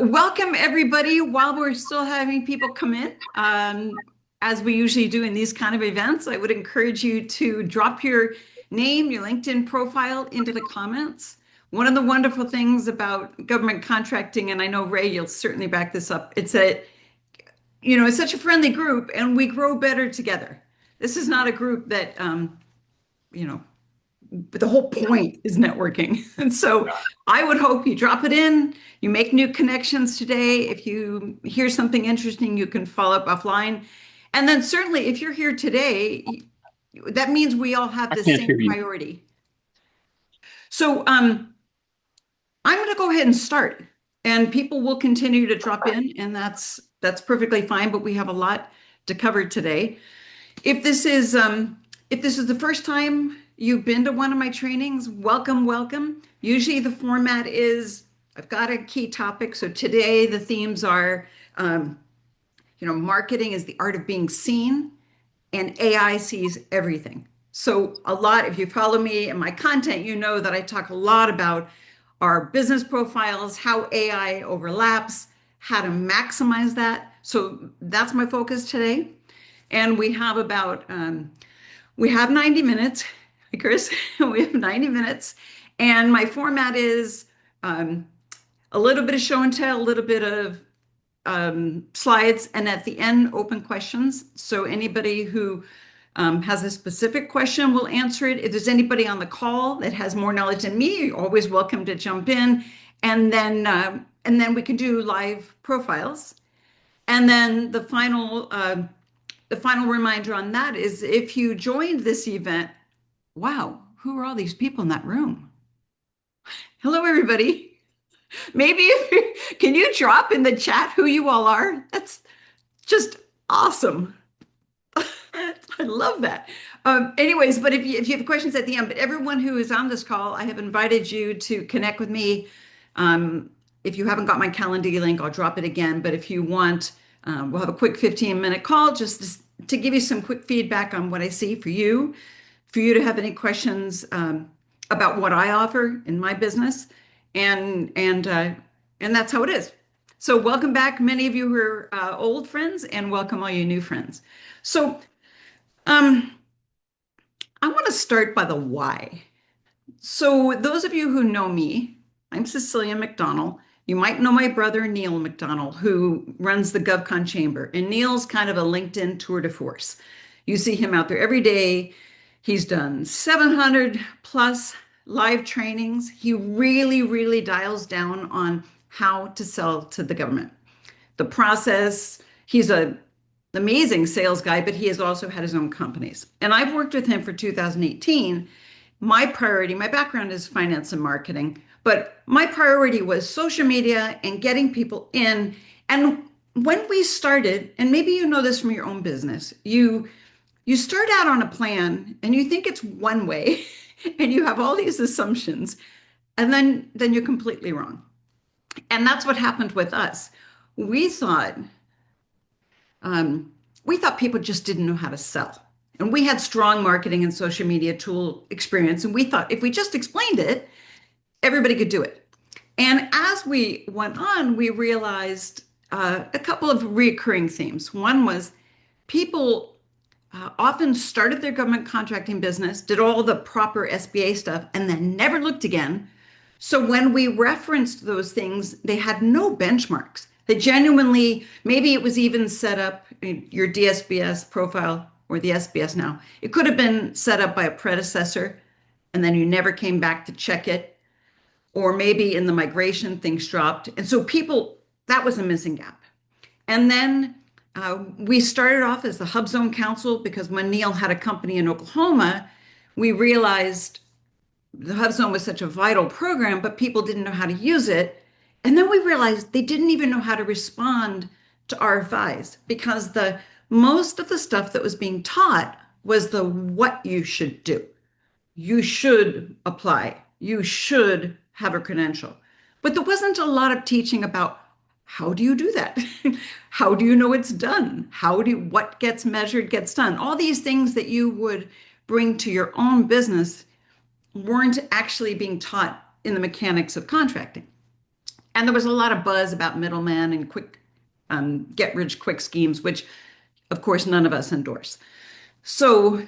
Welcome everybody. While we're still having people come in, as we usually do in these kind of events, I would encourage you to drop your name, your LinkedIn profile into the comments. One of the wonderful things about government contracting, and I know Ray, you'll certainly back this up, it's such a friendly group and we grow better together. This is not a group that, you know, but the whole point is networking. And so I would hope you drop it in, you make new connections today. If you hear something interesting, you can follow up offline. And then certainly if you're here today, that means we all have I the can't same hear you. priority. So I'm going to go ahead and start, and people will continue to drop in, and that's perfectly fine, but we have a lot to cover today. If this is the first time you've been to one of my trainings, welcome, welcome. Usually the format is I've got a key topic. So today the themes are, marketing is the art of being seen, and AI sees everything. So a lot, if you follow me and my content, you know that I talk a lot about our business profiles, how AI overlaps, how to maximize that. So that's my focus today. And we have 90 minutes, Chris. We have 90 minutes. And my format is a little bit of show and tell, a little bit of slides, and at the end, open questions. So anybody who has a specific question, we'll answer it. If there's anybody on the call that has more knowledge than me, you're always welcome to jump in. And then we can do live profiles. And then the final reminder on that is if you joined this event, wow, who are all these people in that room? Hello, everybody. Maybe can you drop in the chat who you all are? That's just awesome. I love that. Anyways, but if you have questions at the end, but everyone who is on this call, I have invited you to connect with me. If you haven't got my Calendly link, I'll drop it again. But if you want, we'll have a quick 15-minute call just to give you some quick feedback on what I see for you to have any questions about what I offer in my business, and that's how it is. So welcome back, many of you who are old friends, and welcome all you new friends. So I want to start by the why. So those of you who know me, I'm Cecilia McDonald. You might know my brother, Neil McDonald, who runs the GovCon Chamber. And Neil's kind of a LinkedIn tour de force. You see him out there every day. He's done 700 plus live trainings. He really, really dials down on how to sell to the government. The process, he's an amazing sales guy, but he has also had his own companies. And I've worked with him for 2018. My priority, my background is finance and marketing, but my priority was social media and getting people in. And when we started, and maybe you know this from your own business, you start out on a plan and you think it's one way and you have all these assumptions, and then you're completely wrong. And that's what happened with us. We thought we thought people just didn't know how to sell. And we had strong marketing and social media tool experience. And we thought if we just explained it, everybody could do it. And as we went on, we realized a couple of recurring themes. One was people often started their government contracting business, did all the proper SBA stuff, and then never looked again. So when we referenced those things, they had no benchmarks. They genuinely, maybe it was even set up, your DSBS profile or the SBS now, it could have been set up by a predecessor and then you never came back to check it. Or maybe in the migration things dropped. And so people, that was a missing gap. And then we started off as the Hub Zone Council because when Neil had a company in Oklahoma, we realized the Hub Zone was such a vital program, but people didn't know how to use it. And then we realized they didn't even know how to respond to RFIs because the most of the stuff that was being taught was the what you should do. You should apply. You should have a credential. But there wasn't a lot of teaching about how do you do that? How do you know it's done? What gets measured gets done? All these things that you would bring to your own business weren't actually being taught in the mechanics of contracting. And there was a lot of buzz about middlemen and quick get rich quick schemes, which of course none of us endorse. So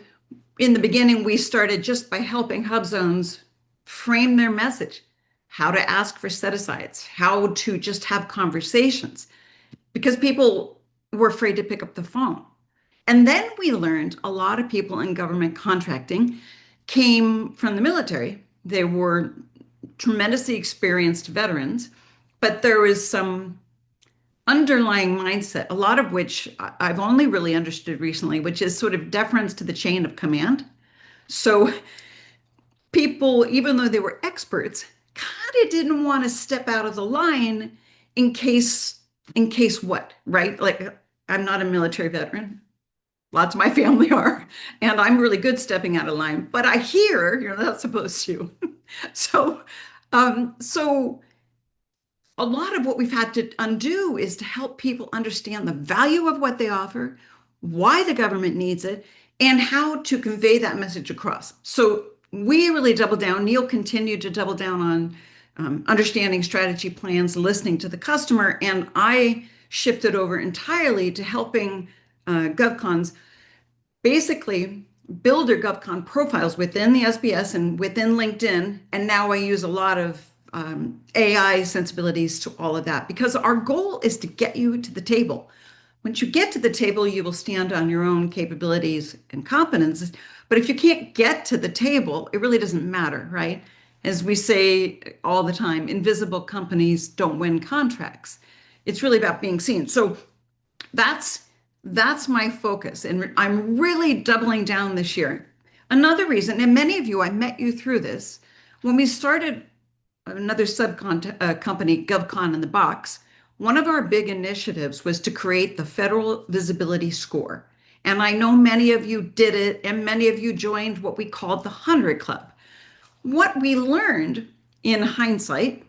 in the beginning, we started just by helping hub zones frame their message, how to ask for set asides, how to just have conversations, because people were afraid to pick up the phone. And then we learned a lot of people in government contracting came from the military. They were tremendously experienced veterans, but there was some underlying mindset, a lot of which I've only really understood recently, which is sort of deference to the chain of command. So people, even though they were experts, kind of didn't want to step out of the line in case, in case what, right? Like I'm not a military veteran. Lots of my family are, and I'm really good stepping out of line, but I hear you're not supposed to. So, so a lot of what we've had to undo is to help people understand the value of what they offer, why the government needs it, and how to convey that message across. So we really doubled down. Neil continued to double down on understanding strategy plans, listening to the customer, and I shifted over entirely to helping GovCons basically build their GovCon profiles within the SBS and within LinkedIn. And now I use a lot of AI sensibilities to all of that because our goal is to get you to the table. Once you get to the table, you will stand on your own capabilities and competences. But if you can't get to the table, it really doesn't matter, right? As we say all the time, invisible companies don't win contracts. It's really about being seen. So that's that's my focus, and I'm really doubling down this year. Another reason, and many of you, I met you through this, when we started another subcon company, GovCon in the Box, one of our big initiatives was to create the Federal Visibility Score. And I know many of you did it, and many of you joined what we called the 100 Club. What we learned in hindsight,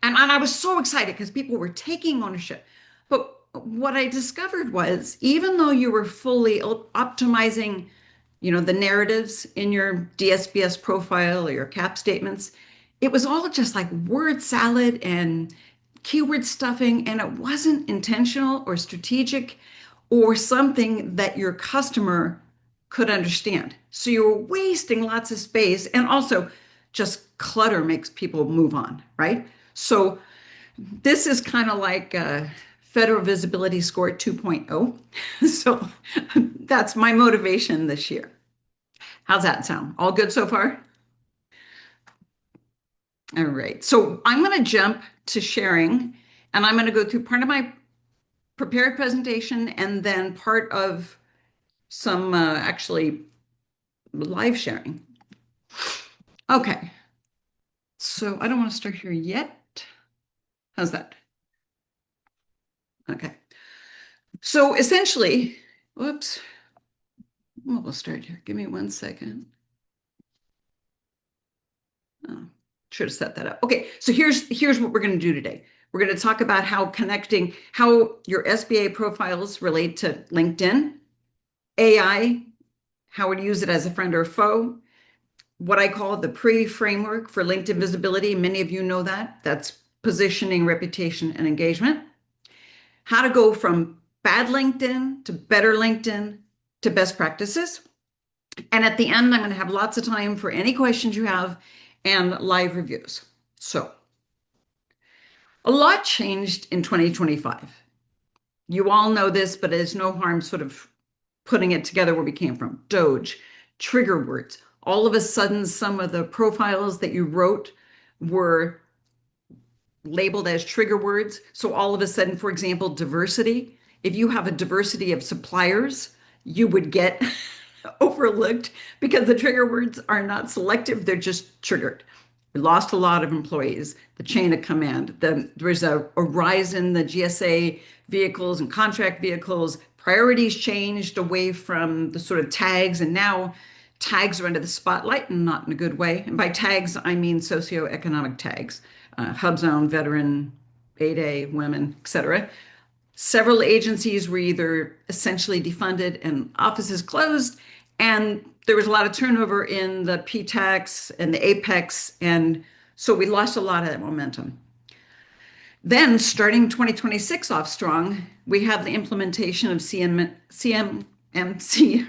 and I was so excited because people were taking ownership. But what I discovered was even though you were fully optimizing, the narratives in your DSBS profile or your cap statements, it was all just like word salad and keyword stuffing, and it wasn't intentional or strategic or something that your customer could understand. So you were wasting lots of space, and also just clutter makes people move on, right? So this is kind of like a Federal Visibility Score 2.0. So that's my motivation this year. How's that sound? All good so far? All right. So I'm going to jump to sharing, and I'm going to go through part of my prepared presentation and then part of some actually live sharing. Okay. So I don't want to start here yet. How's that? Okay. So essentially, whoops. Well, we'll start here. Give me 1 second. Oh, should have set that up. Okay, so here's what we're going to do today. We're going to talk about how your SBA profiles relate to LinkedIn, AI, how to use it as a friend or foe, what I call the pre-framework for LinkedIn visibility. Many of you know that. That's positioning, reputation, and engagement. How to go from bad LinkedIn to better LinkedIn to best practices. And at the end, I'm going to have lots of time for any questions you have and live reviews. So a lot changed in 2025. You all know this, but it's no harm sort of putting it together where we came from. Doge, trigger words. All of a sudden, some of the profiles that you wrote were labeled as trigger words. So all of a sudden, for example, diversity. If you have a diversity of suppliers, you would get overlooked because the trigger words are not selective, they're just triggered. We lost a lot of employees, the chain of command. There's a rise in the GSA vehicles and contract vehicles. Priorities changed away from the sort of tags, and now tags are under the spotlight and not in a good way. And by tags, I mean socioeconomic tags, hub zone, veteran, 8A, women, etc. Several agencies were either essentially defunded and offices closed, and there was a lot of turnover in the PTAX and the Apex, and so we lost a lot of that momentum. Then, starting 2026 off strong, we have the implementation of CMMC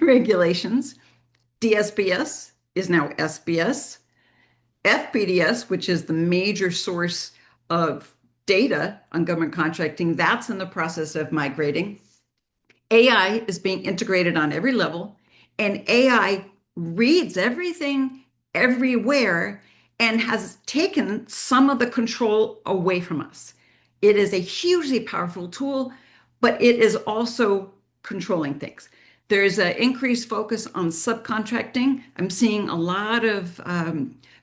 regulations. DSBS is now SBS. FBDS, which is the major source of data on government contracting, that's in the process of migrating. AI is being integrated on every level, and AI reads everything everywhere and has taken some of the control away from us. It is a hugely powerful tool, but it is also controlling things. There's an increased focus on subcontracting. I'm seeing a lot of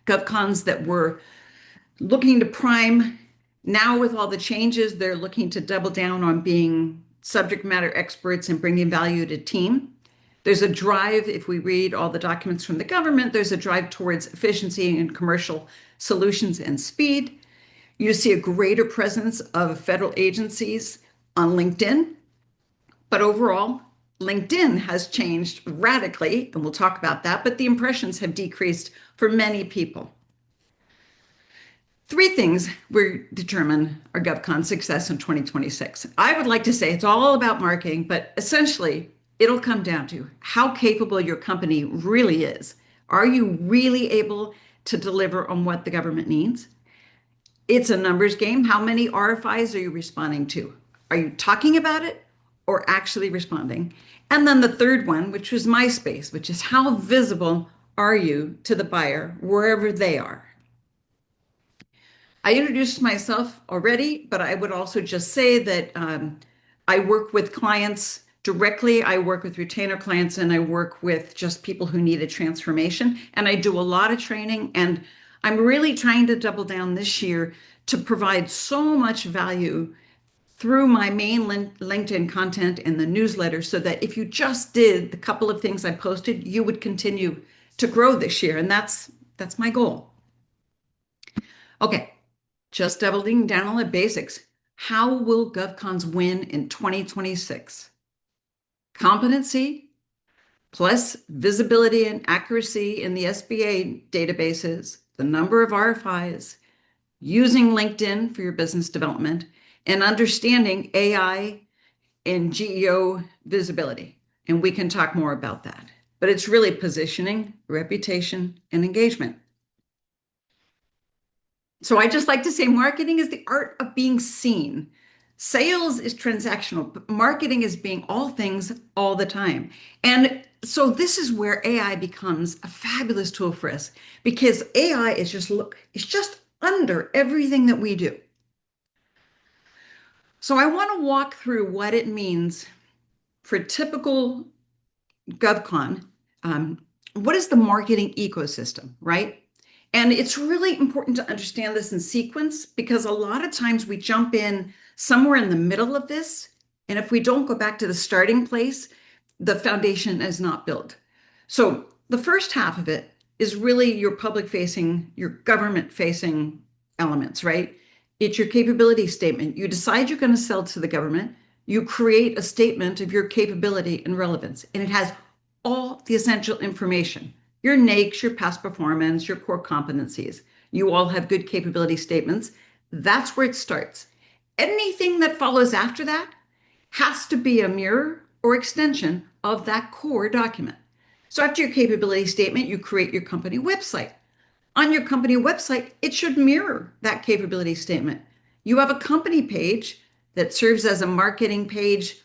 GovCons that were looking to prime. Now, with all the changes, they're looking to double down on being subject matter experts and bringing value to team. There's a drive, if we read all the documents from the government, there's a drive towards efficiency and commercial solutions and speed. You see a greater presence of federal agencies on LinkedIn. But overall, LinkedIn has changed radically, and we'll talk about that, but the impressions have decreased for many people. Three things will determine our GovCon success in 2026. I would like to say it's all about marketing, but essentially it'll come down to how capable your company really is. Are you really able to deliver on what the government needs? It's a numbers game. How many RFIs are you responding to? Are you talking about it or actually responding? And then the third one, which was my space, which is how visible are you to the buyer wherever they are? I introduced myself already, but I would also just say that I work with clients directly. I work with retainer clients, and I work with just people who need a transformation. And I do a lot of training, and I'm really trying to double down this year to provide so much value through my main LinkedIn content and the newsletter, so that if you just did the couple of things I posted, you would continue to grow this year. And that's my goal. Okay. Just doubling down on the basics. How will GovCons win in 2026? Competency plus visibility and accuracy in the SBA databases, the number of RFIs, using LinkedIn for your business development, and understanding AI and GEO visibility. And we can talk more about that. But it's really positioning, reputation, and engagement. So I just like to say marketing is the art of being seen. Sales is transactional, but marketing is being all things all the time. And so this is where AI becomes a fabulous tool for us, because AI is it's just under everything that we do. So I want to walk through what it means for typical GovCon. What is the marketing ecosystem, right? And it's really important to understand this in sequence, because a lot of times we jump in somewhere in the middle of this. And if we don't go back to the starting place, the foundation is not built. So the first half of it is really your public facing, your government facing elements, right? It's your capability statement. You decide you're going to sell to the government. You create a statement of your capability and relevance, and it has all the essential information. Your NAICS, your past performance, your core competencies. You all have good capability statements. That's where it starts. Anything that follows after that has to be a mirror or extension of that core document. So after your capability statement, you create your company website. On your company website, it should mirror that capability statement. You have a company page that serves as a marketing page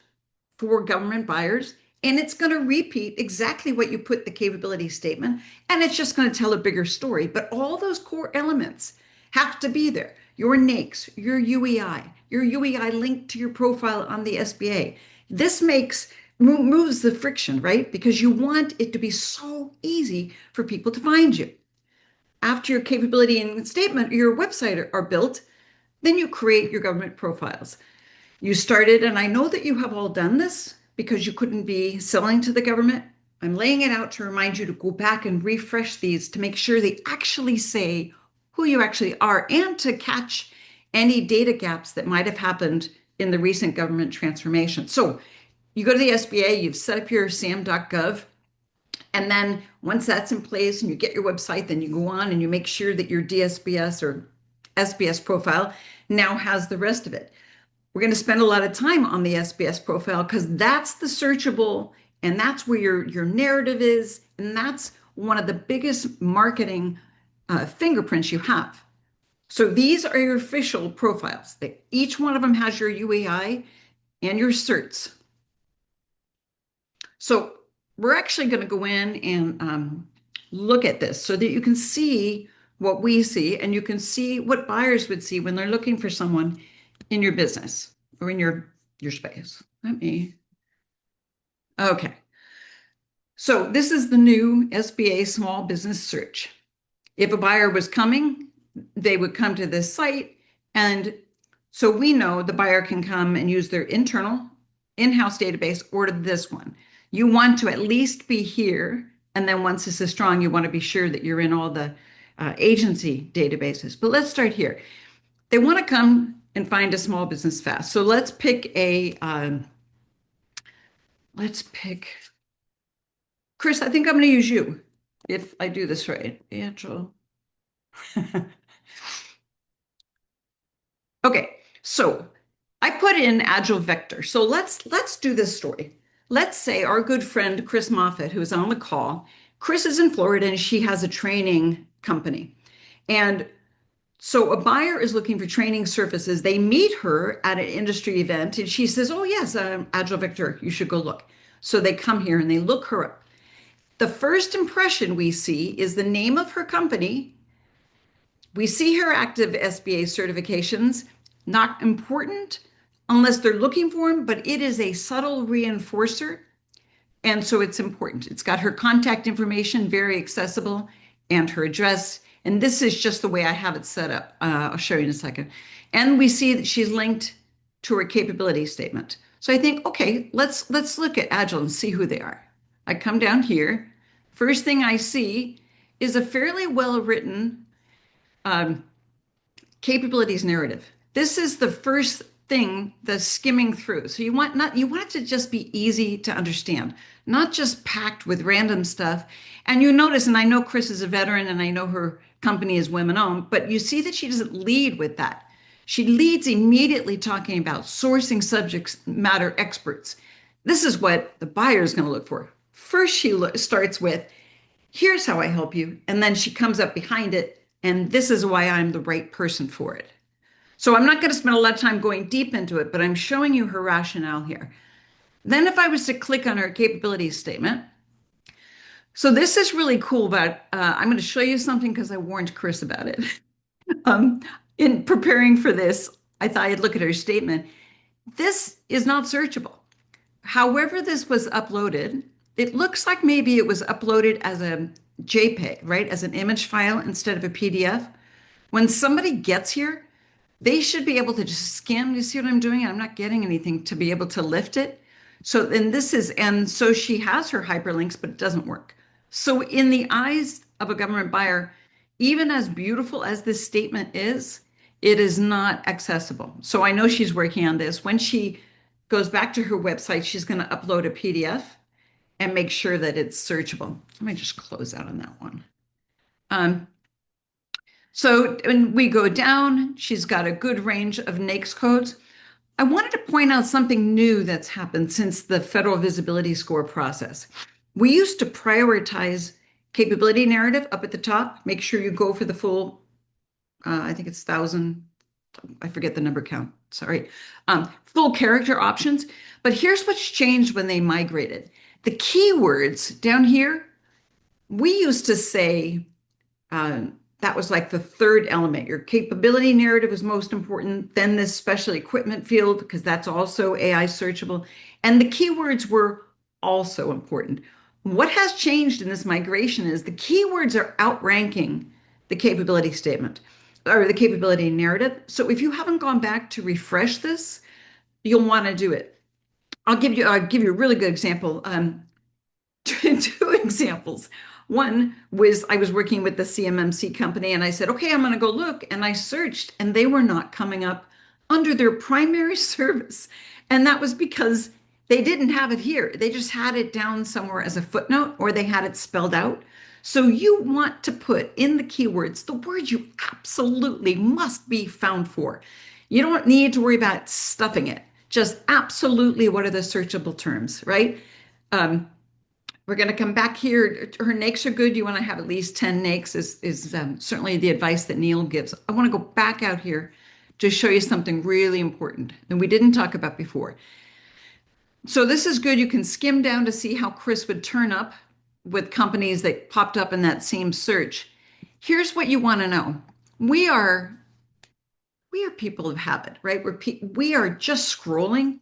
for government buyers, and it's going to repeat exactly what you put the capability statement, and it's just going to tell a bigger story. But all those core elements have to be there. Your NAICS, your UEI linked to your profile on the SBA. This moves the friction, right? Because you want it to be so easy for people to find you. After your capability and statement, your website are built, then you create your government profiles. You started, and I know that you have all done this because you couldn't be selling to the government. I'm laying it out to remind you to go back and refresh these to make sure they actually say who you actually are, and to catch any data gaps that might have happened in the recent government transformation. So you go to the SBA, you've set up your sam.gov, and then once that's in place and you get your website, then you go on and you make sure that your DSBS or SBS profile now has the rest of it. We're going to spend a lot of time on the SBS profile because that's the searchable and that's where your narrative is. And that's one of the biggest marketing fingerprints you have. So these are your official profiles. Each one of them has your UEI and your certs. So we're actually going to go in and look at this so that you can see what we see and you can see what buyers would see when they're looking for someone in your business or in your space. Okay. So this is the new SBA small business search. If a buyer was coming, they would come to this site. And so we know the buyer can come and use their internal in-house database or to this one. You want to at least be here. And then once this is strong, you want to be sure that you're in all the agency databases. But let's start here. They want to come and find a small business fast. So let's pick Chris, I think I'm going to use you if I do this right. Angel. Okay, so I put in Agile Vector. So let's do this story. Let's say our good friend Chris Moffat, who is on the call, Chris is in Florida and she has a training company. And so a buyer is looking for training services. They meet her at an industry event and she says, oh yes, Agile Vector, you should go look. So they come here and they look her up. The first impression we see is the name of her company. We see her active SBA certifications, not important unless they're looking for them, but it is a subtle reinforcer. And so it's important. It's got her contact information, very accessible, and her address. And this is just the way I have it set up. I'll show you in a second. And we see that she's linked to her capability statement. So I think, okay, let's look at Agile and see who they are. I come down here. First thing I see is a fairly well-written capabilities narrative. This is the first thing that's skimming through. So you want it to just be easy to understand, not just packed with random stuff. And you notice, and I know Chris is a veteran and I know her company is women-owned, but you see that she doesn't lead with that. She leads immediately talking about sourcing subject matter experts. This is what the buyer is going to look for. First, she starts with, here's how I help you. And then she comes up behind it, and this is why I'm the right person for it. So I'm not going to spend a lot of time going deep into it, but I'm showing you her rationale here. Then if I was to click on her capabilities statement, so this is really cool, but I'm going to show you something because I warned Chris about it. In preparing for this, I thought I'd look at her statement. This is not searchable. However this was uploaded, it looks like maybe it was uploaded as a JPEG, right? As an image file instead of a PDF. When somebody gets here, they should be able to just skim. You see what I'm doing? I'm not getting anything to be able to lift it. So then and so she has her hyperlinks, but it doesn't work. So in the eyes of a government buyer, even as beautiful as this statement is, it is not accessible. So I know she's working on this. When she goes back to her website, she's going to upload a PDF and make sure that it's searchable. Let me just close out on that one. So when we go down, she's got a good range of NAICS codes. I wanted to point out something new that's happened since the federal visibility score process. We used to prioritize capability narrative up at the top, make sure you go for the full, I think it's 1,000, I forget the number count, sorry, full character options. But here's what's changed when they migrated. The keywords down here, we used to say, that was like the third element. Your capability narrative was most important. Then this special equipment field, because that's also AI searchable. And the keywords were also important. What has changed in this migration is the keywords are outranking the capability statement or the capability narrative. So if you haven't gone back to refresh this, you'll want to do it. I'll give you a really good example. Two examples. One was I was working with the CMMC company and I said, okay, I'm going to go look. And I searched and they were not coming up under their primary service. And that was because they didn't have it here. They just had it down somewhere as a footnote or they had it spelled out. So you want to put in the keywords the words you absolutely must be found for. You don't need to worry about stuffing it. Just absolutely what are the searchable terms, right? Um, we're going to come back here. Her NAICS are good. You want to have at least 10 NAICS is certainly the advice that Neil gives. I want to go back out here to show you something really important that we didn't talk about before. So this is good. You can skim down to see how Chris would turn up with companies that popped up in that same search. Here's what you want to know. We are we are people of habit, right? We are just scrolling.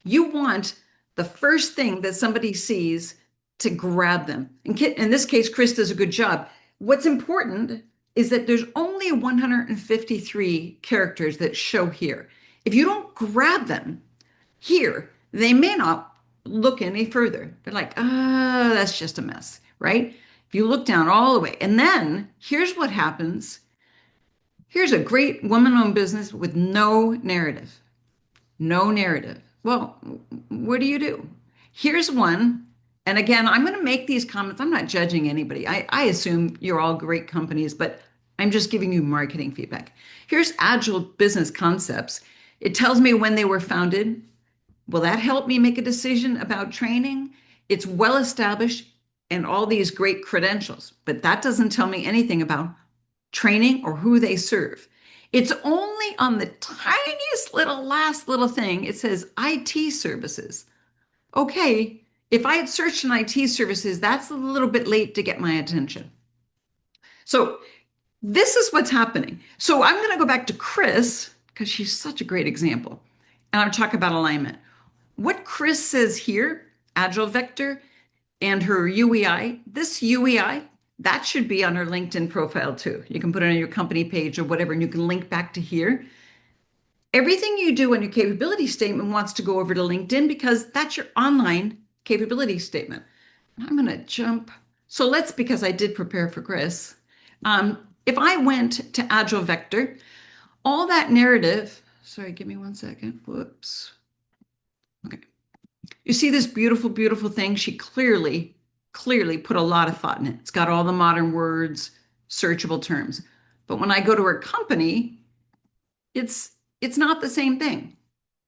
You want the first thing that somebody sees to grab them. In this case, Chris does a good job. What's important is that there's only 153 characters that show here. If you don't grab them here, they may not look any further. They're like, ah, that's just a mess, right? If you look down all the way, and then here's what happens. Here's a great woman-owned business with no narrative. No narrative. Well, what do you do? Here's one. And again, I'm going to make these comments. I'm not judging anybody. I assume you're all great companies, but I'm just giving you marketing feedback. Here's Agile Business Concepts. It tells me when they were founded. Will that help me make a decision about training? It's well established and all these great credentials, but that doesn't tell me anything about training or who they serve. It's only on the tiniest little last little thing. It says IT services. Okay, if I had searched in IT services, that's a little bit late to get my attention. So this is what's happening. So I'm going to go back to Chris because she's such a great example. And I'm talking about alignment. What Chris says here, Agile Vector and her UEI, this UEI, that should be on her LinkedIn profile too. You can put it on your company page or whatever, and you can link back to here. Everything you do on your capability statement wants to go over to LinkedIn because that's your online capability statement. I'm going to jump. So because I did prepare for Chris, if I went to Agile Vector, all that narrative, sorry, give me 1 second. Whoops. Okay. You see this beautiful, beautiful thing? She clearly put a lot of thought in it. It's got all the modern words, searchable terms. But when I go to her company, it's not the same thing.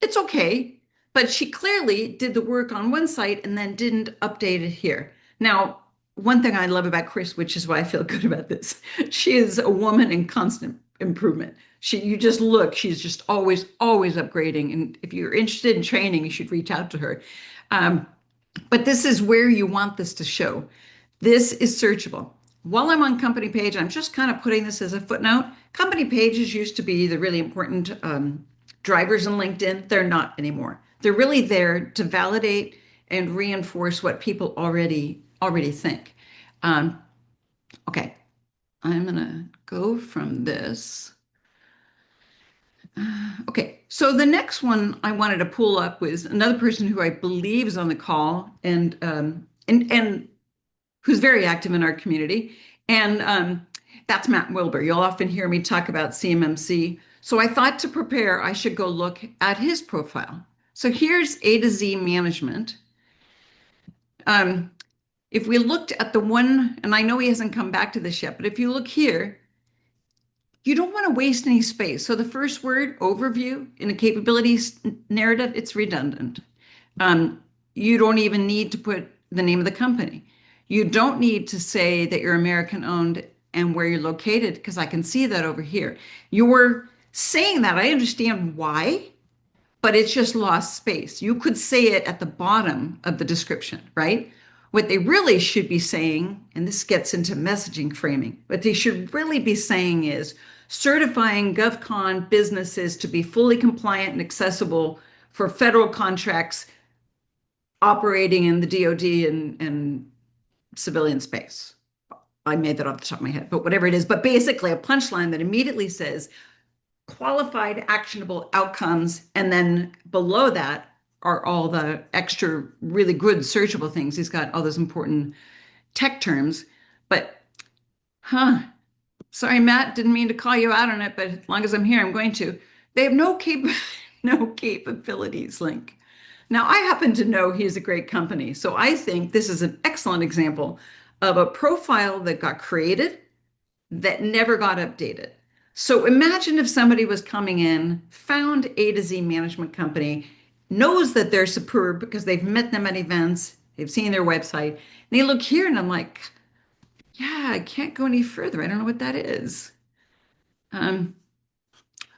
It's okay, but she clearly did the work on one site and then didn't update it here. Now, one thing I love about Chris, which is why I feel good about this, she is a woman in constant improvement. You just look, she's just always upgrading. And if you're interested in training, you should reach out to her. But this is where you want this to show. This is searchable. While I'm on company page, I'm just kind of putting this as a footnote. Company pages used to be the really important drivers in LinkedIn. They're not anymore. They're really there to validate and reinforce what people already think. Okay, I'm gonna go from this. Okay, so the next one I wanted to pull up was another person who I believe is on the call and who's very active in our community, and that's Matt Wilbur. You'll often hear me talk about CMMC. So I thought to prepare, I should go look at his profile. So here's A to Z management. If we looked at the one, and I know he hasn't come back to this yet, but if you look here, you don't want to waste any space. So the first word, overview, in a capabilities narrative, it's redundant. You don't even need to put the name of the company. You don't need to say that you're American owned and where you're located, because I can see that over here. You're saying that. I understand why, but it's just lost space. You could say it at the bottom of the description, right? What they really should be saying, and this gets into messaging framing, what they should really be saying is certifying GovCon businesses to be fully compliant and accessible for federal contracts operating in the DoD and civilian space. I made that off the top of my head, but whatever it is. But basically a punchline that immediately says qualified actionable outcomes. And then below that are all the extra really good searchable things. He's got all those important tech terms. But, sorry, Matt, didn't mean to call you out on it, but as long as I'm here, I'm going to. They have no capabilities link. Now, I happen to know he's a great company. So I think this is an excellent example of a profile that got created that never got updated. So imagine if somebody was coming in, found A to Z management company, knows that they're superb because they've met them at events, they've seen their website, and they look here and I'm like, yeah, I can't go any further. I don't know what that is. Um,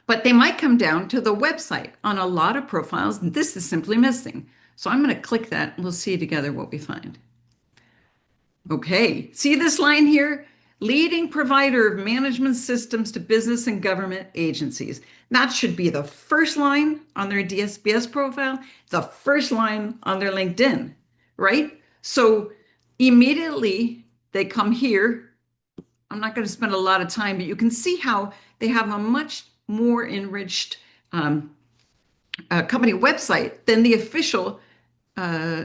but they might come down to the website. On a lot of profiles, this is simply missing. So I'm going to click that and we'll see together what we find. Okay, see this line here? Leading provider of management systems to business and government agencies. That should be the first line on their DSBS profile, the first line on their LinkedIn, right? So immediately they come here. I'm not going to spend a lot of time, but you can see how they have a much more enriched company website than the official. Uh,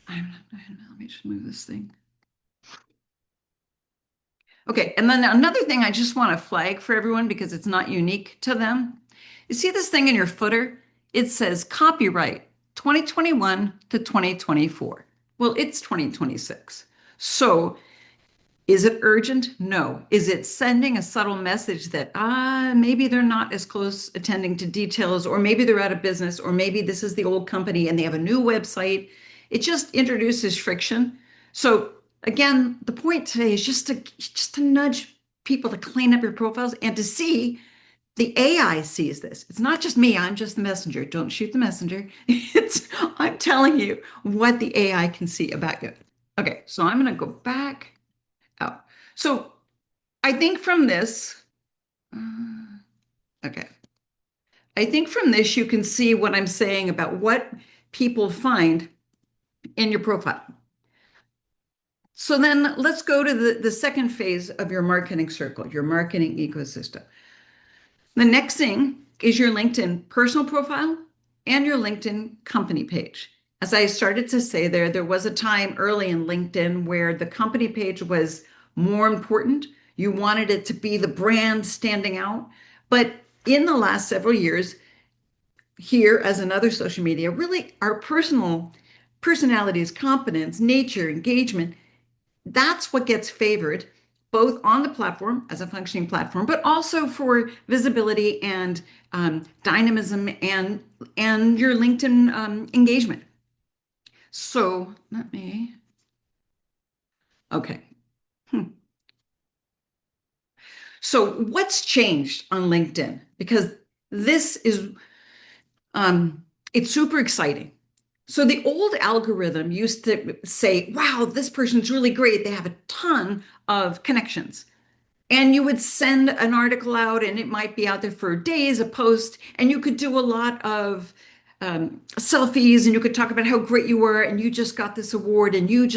let me just move this thing. Okay, and then another thing I just want to flag for everyone because it's not unique to them. You see this thing in your footer? It says copyright 2021 to 2024. Well, it's 2026. So is it urgent? No. Is it sending a subtle message that maybe they're not as close attending to details, or maybe they're out of business, or maybe this is the old company and they have a new website? It just introduces friction. So again, the point today is just to nudge people to clean up your profiles and to see the AI sees this. It's not just me, I'm just the messenger. Don't shoot the messenger. It's I'm telling you what the AI can see about you. Okay, so I'm going to go back. Oh, so I think from this, okay, I think from this you can see what I'm saying about what people find in your profile. So then let's go to the second phase of your marketing circle, your marketing ecosystem. The next thing is your LinkedIn personal profile and your LinkedIn company page. As I started to say there was a time early in LinkedIn where the company page was more important. You wanted it to be the brand standing out. But in the last several years, here as another social media, really our personal personalities, competence, nature, engagement, that's what gets favored both on the platform as a functioning platform, but also for visibility and dynamism and your LinkedIn engagement. So let me, okay. Hmm. So what's changed on LinkedIn? Because this is, it's super exciting. So the old algorithm used to say, wow, this person's really great. They have a ton of connections. And you would send an article out and it might be out there for days, a post, and you could do a lot of selfies and you could talk about how great you were and you just got this award and you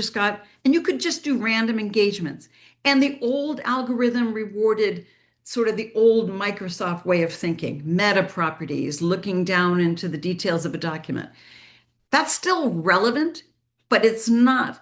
could just do random engagements. And the old algorithm rewarded sort of the old Microsoft way of thinking, meta properties, looking down into the details of a document. That's still relevant, but it's not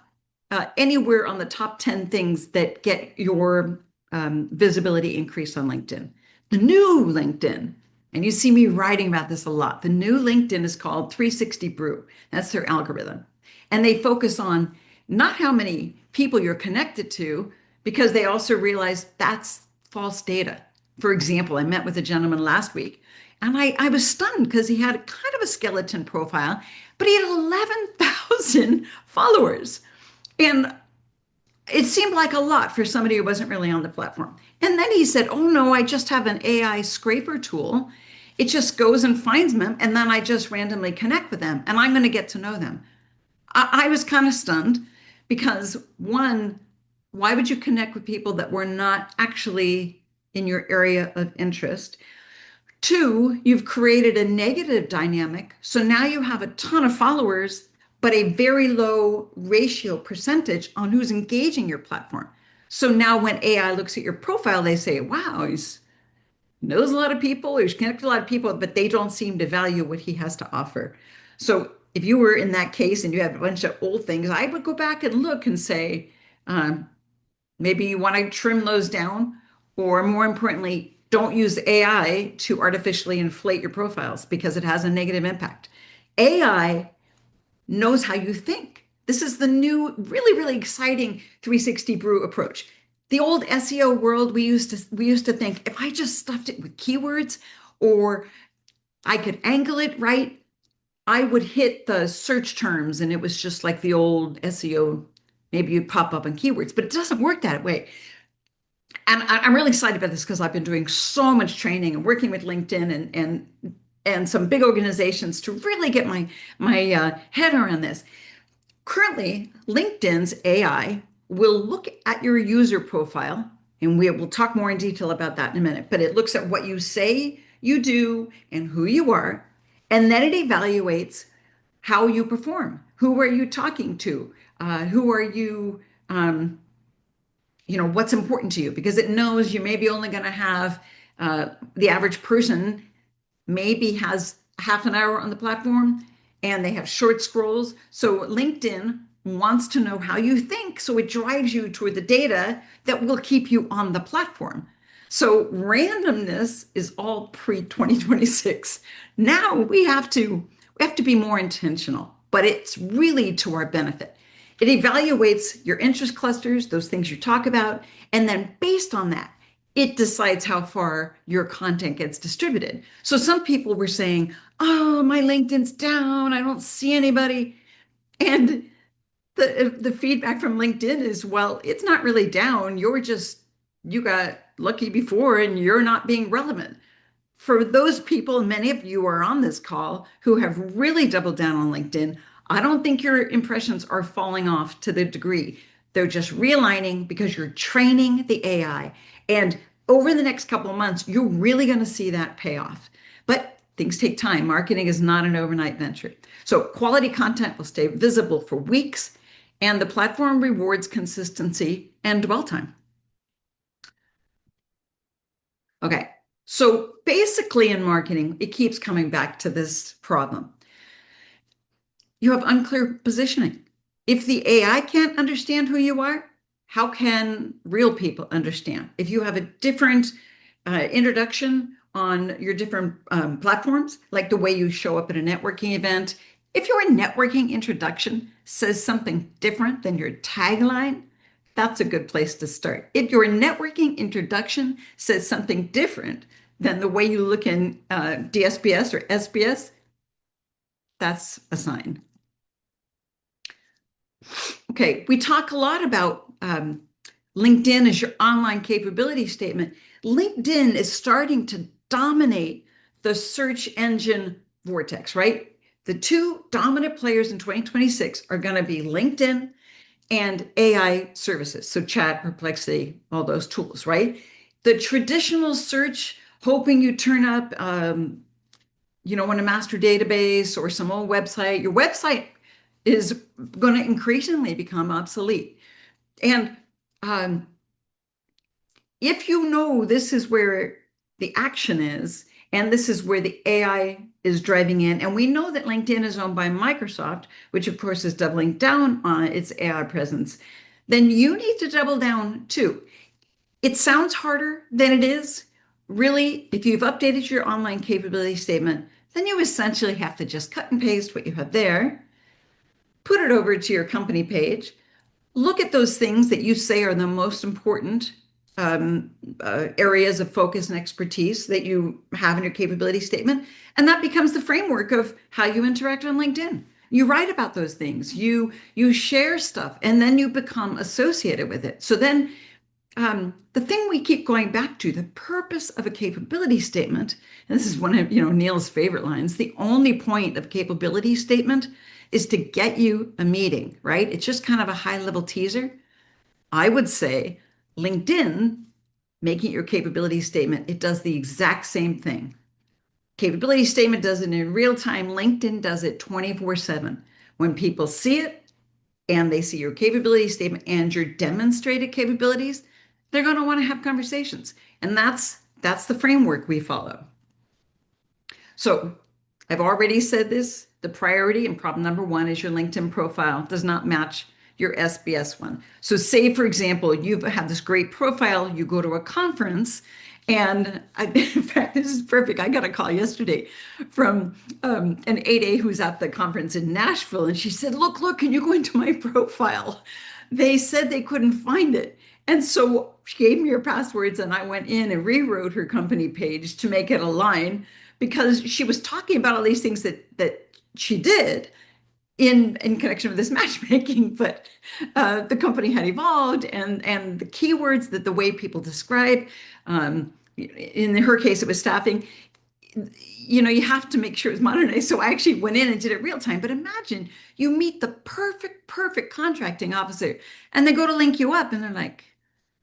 anywhere on the top 10 things that get your visibility increased on LinkedIn. The new LinkedIn, and you see me writing about this a lot, the new LinkedIn is called 360 Brew. That's their algorithm. And they focus on not how many people you're connected to, because they also realize that's false data. For example, I met with a gentleman last week and I was stunned because he had kind of a skeleton profile, but he had 11,000 followers. And it seemed like a lot for somebody who wasn't really on the platform. And then he said, oh no, I just have an AI scraper tool. It just goes and finds them, and then I just randomly connect with them, and I'm going to get to know them. I was kind of stunned because one, why would you connect with people that were not actually in your area of interest? Two, you've created a negative dynamic. So now you have a ton of followers, but a very low ratio percentage on who's engaging your platform. So now when AI looks at your profile, they say, wow, he's knows a lot of people, he's connected to a lot of people, but they don't seem to value what he has to offer. So if you were in that case and you have a bunch of old things, I would go back and look and say, um, maybe you want to trim those down, or more importantly, don't use AI to artificially inflate your profiles because it has a negative impact. AI knows how you think. This is the new, really, really exciting 360 brew approach. The old SEO world, we used to think if I just stuffed it with keywords or I could angle it right, I would hit the search terms and it was just like the old SEO. Maybe you'd pop up on keywords, but it doesn't work that way. And I'm really excited about this because I've been doing so much training and working with LinkedIn and some big organizations to really get my head around this. Currently, LinkedIn's AI will look at your user profile, and we will talk more in detail about that in a minute, but it looks at what you say you do and who you are, and then it evaluates how you perform. Who are you talking to? Who are you, what's important to you? Because it knows you may be only going to have the average person maybe has half an hour on the platform and they have short scrolls. So LinkedIn wants to know how you think. So it drives you toward the data that will keep you on the platform. So randomness is all pre 2026. Now we have to be more intentional, but it's really to our benefit. It evaluates your interest clusters, those things you talk about, and then based on that, it decides how far your content gets distributed. So some people were saying, "Oh, my LinkedIn's down. I don't see anybody." And the feedback from LinkedIn is, well, it's not really down. You got lucky before and you're not being relevant. For those people, many of you are on this call who have really doubled down on LinkedIn. I don't think your impressions are falling off to the degree. They're just realigning because you're training the AI. And over the next couple of months, you're really going to see that pay off. But things take time. Marketing is not an overnight venture. So quality content will stay visible for weeks, and the platform rewards consistency and dwell time. Okay. So basically, in marketing, it keeps coming back to this problem. You have unclear positioning. If the AI can't understand who you are, how can real people understand? If you have a different introduction on your different platforms, like the way you show up at a networking event, if your networking introduction says something different than your tagline, that's a good place to start. If your networking introduction says something different than the way you look in DSPS or SBS, that's a sign. Okay, we talk a lot about LinkedIn as your online capability statement. LinkedIn is starting to dominate the search engine vortex, right? The two dominant players in 2026 are going to be LinkedIn and AI services. So chat, Perplexity, all those tools, right? The traditional search, hoping you turn up, in a master database or some old website, your website is going to increasingly become obsolete. And if you know this is where the action is, and this is where the AI is driving in, and we know that LinkedIn is owned by Microsoft, which of course is doubling down on its AI presence, then you need to double down too. It sounds harder than it is. Really, if you've updated your online capability statement, then you essentially have to just cut and paste what you have there, put it over to your company page, look at those things that you say are the most important areas of focus and expertise that you have in your capability statement. And that becomes the framework of how you interact on LinkedIn. You write about those things, you share stuff, and then you become associated with it. So then the thing we keep going back to, the purpose of a capability statement, and this is one of Neil's favorite lines, the only point of capability statement is to get you a meeting, right? It's just kind of a high level teaser. I would say LinkedIn, making your capability statement, it does the exact same thing. Capability statement does it in real time. LinkedIn does it 24/7. When people see it and they see your capability statement and your demonstrated capabilities, they're going to want to have conversations. And that's the framework we follow. So I've already said this, the priority and problem number one is your LinkedIn profile does not match your SBS one. So say, for example, you've had this great profile, you go to a conference, and in fact, this is perfect. I got a call yesterday from an 8A who's at the conference in Nashville, and she said, look, can you go into my profile? They said they couldn't find it. And so she gave me her passwords, and I went in and rewrote her company page to make it align because she was talking about all these things that she did in connection with this matchmaking, but the company had evolved, and the keywords that the way people describe, in her case, it was staffing. You have to make sure it's modernized. So I actually went in and did it real time. But imagine you meet the perfect contracting officer, and they go to link you up, and they're like,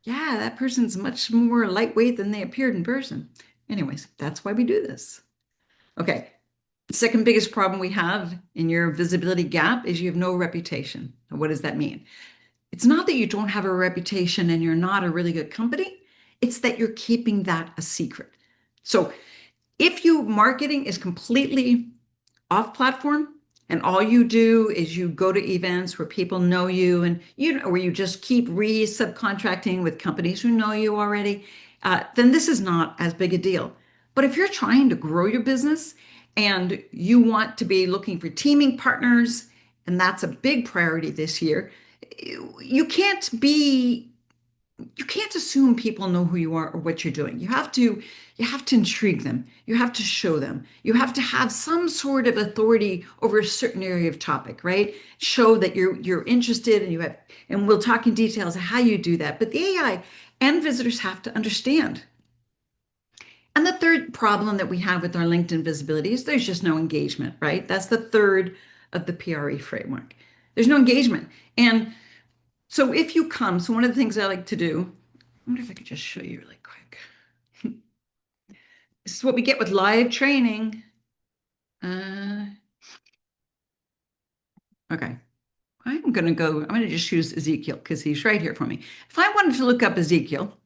"Yeah, that person's much more lightweight than they appeared in person." Anyways, that's why we do this. Okay. Second biggest problem we have in your visibility gap is you have no reputation. What does that mean? It's not that you don't have a reputation and you're not a really good company. It's that you're keeping that a secret. So if you marketing is completely off platform and all you do is you go to events where people know you and where you just keep re-subcontracting with companies who know you already, then this is not as big a deal. But if you're trying to grow your business and you want to be looking for teaming partners, and that's a big priority this year, you can't be you can't assume people know who you are or what you're doing. You have to intrigue them. You have to show them. You have to have some sort of authority over a certain area of topic, right? Show that you're interested, and we'll talk in details of how you do that. But the AI and visitors have to understand. And the third problem that we have with our LinkedIn visibility is there's just no engagement, right? That's the third of the PRE framework. There's no engagement. And so if you come, so one of the things I like to do, I wonder if I could just show you really quick. This is what we get with live training. Uh, okay. I'm going to just choose Ezekiel because he's right here for me. If I wanted to look up Ezekiel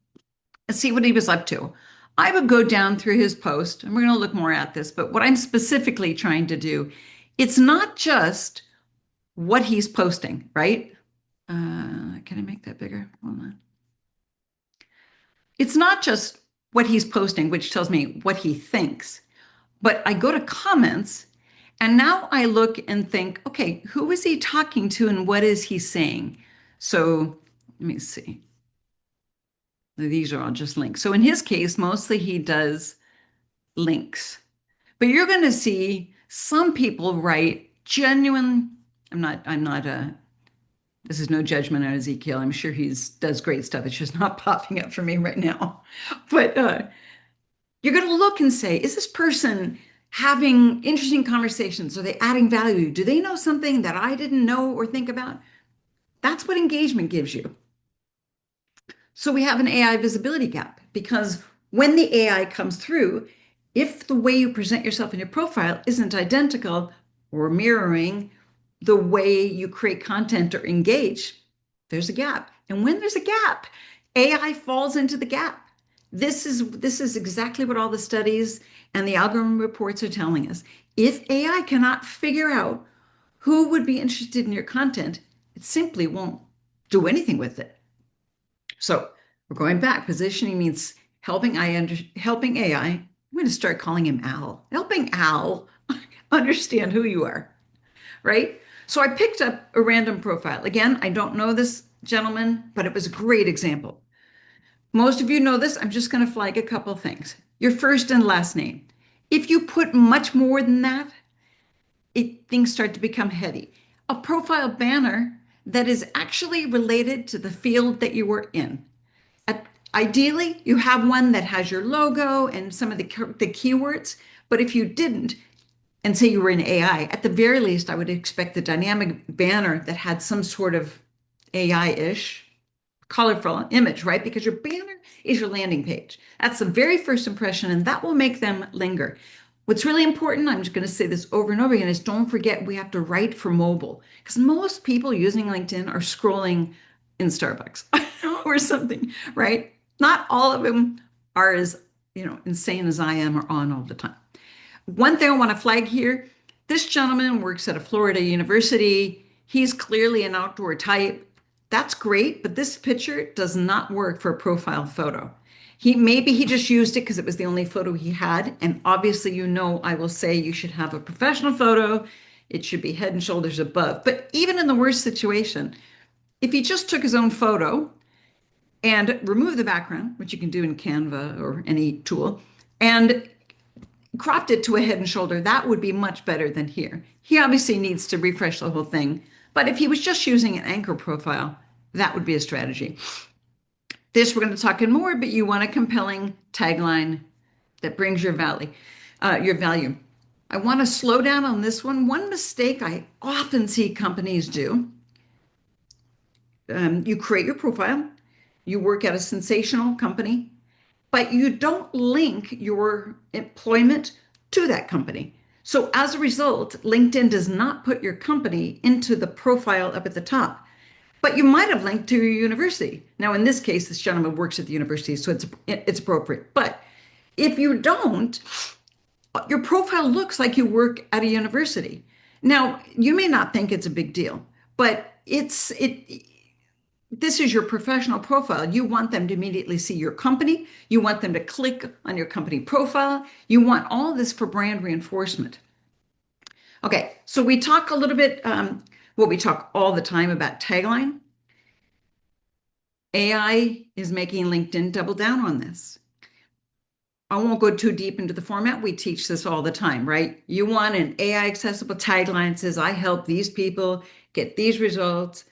and see what he was up to, I would go down through his post, and we're going to look more at this, but what I'm specifically trying to do, it's not just what he's posting, right? Can I make that bigger? Hold on. It's not just what he's posting, which tells me what he thinks, but I go to comments and now I look and think, okay, who is he talking to and what is he saying? So let me see. These are all just links. So in his case, mostly he does links, but you're going to see some people write genuine. This is no judgment on Ezekiel. I'm sure he's does great stuff. It's just not popping up for me right now. But you're going to look and say, is this person having interesting conversations? Are they adding value? Do they know something that I didn't know or think about? That's what engagement gives you. So we have an AI visibility gap because when the AI comes through, if the way you present yourself in your profile isn't identical or mirroring the way you create content or engage, there's a gap. And when there's a gap, AI falls into the gap. This is exactly what all the studies and the algorithm reports are telling us. If AI cannot figure out who would be interested in your content, it simply won't do anything with it. So we're going back. Positioning means helping AI. I'm going to start calling him Al. Helping Al understand who you are, right? So I picked up a random profile. Again, I don't know this gentleman, but it was a great example. Most of you know this. I'm just going to flag a couple things. Your first and last name. If you put much more than that, things start to become heady. A profile banner that is actually related to the field that you were in. Ideally, you have one that has your logo and some of the keywords, but if you didn't, and say you were in AI, at the very least, I would expect the dynamic banner that had some sort of AI-ish colorful image, right? Because your banner is your landing page. That's the very first impression, and that will make them linger. What's really important, I'm just going to say this over and over again, is don't forget we have to write for mobile because most people using LinkedIn are scrolling in Starbucks or something, right? Not all of them are as insane as I am or on all the time. One thing I want to flag here, this gentleman works at a Florida university. He's clearly an outdoor type. That's great, but this picture does not work for a profile photo. Maybe he just used it because it was the only photo he had. And obviously, I will say you should have a professional photo. It should be head and shoulders above. But even in the worst situation, if he just took his own photo and remove the background, which you can do in Canva or any tool, and cropped it to a head and shoulder, that would be much better than here. He obviously needs to refresh the whole thing, but if he was just using an anchor profile, that would be a strategy. This we're going to talk in more, but you want a compelling tagline that brings your value. I want to slow down on this one. One mistake I often see companies do: you create your profile, you work at a sensational company, but you don't link your employment to that company. So as a result, LinkedIn does not put your company into the profile up at the top. But you might have linked to your university. Now, in this case, this gentleman works at the university, so it's appropriate. But if you don't, your profile looks like you work at a university. Now, you may not think it's a big deal, but this is your professional profile. You want them to immediately see your company. You want them to click on your company profile. You want all of this for brand reinforcement. Okay, so we talk a little bit, we talk all the time about tagline. AI is making LinkedIn double down on this. I won't go too deep into the format. We teach this all the time, right? You want an AI accessible tagline that says, I help these people get these results